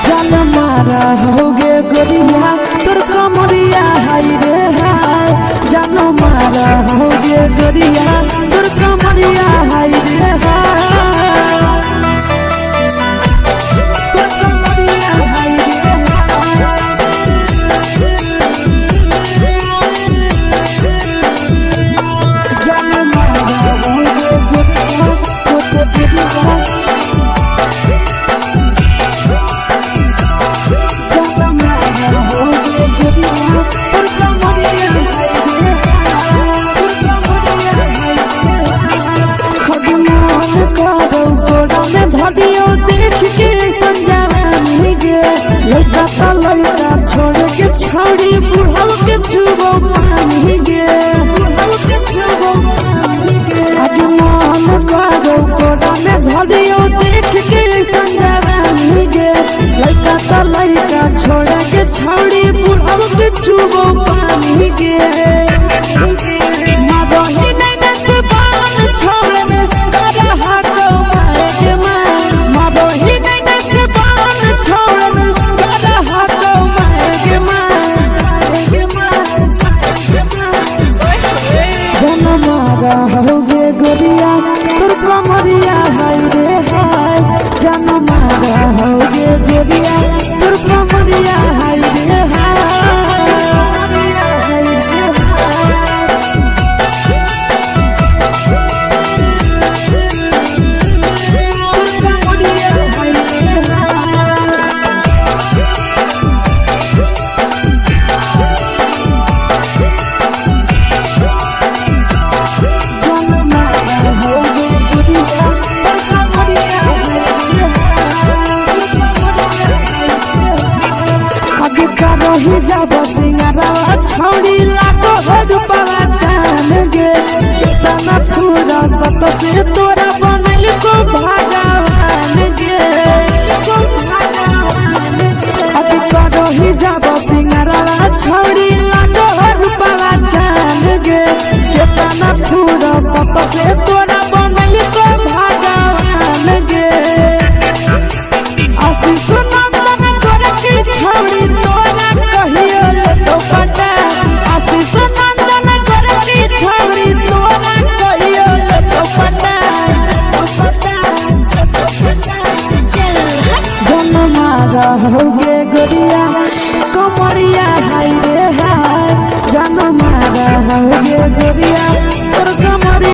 जान मारा होगे गोरिया तोर कमरिया हाय रे हाय जान मारा होगे गोरिया तोर कमरिया हाय रे हाय तोर कमरिया हाय रे जान मारा होगे गोरिया तोर कमरिया धरियो देख के संजानी गे लड़का छोड़ के छौड़ी बुढ़ाव के छुबो पानी गे आज मन करो कोड़ा में धरियो देख के संजानी गे लड़का छोड़ के छौड़ी बुढ़ाव के छुबो पानी गे मादही नहीं नस बाल छोड़ में करा हाथों होगे गोरिया तोर कमरिया हाय रे हाय जान मारा होगे गोरिया तोर कमरिया हाय रे हाय जब सिंगारा छौड़ी लाखो रुपया जान गे कितना पूरा सत से तोरा बनल को भगवान गे अभी करो ही जब सिंगारा छौड़ी लाखो रुपया जान गे कितना पूरा सत से तोरा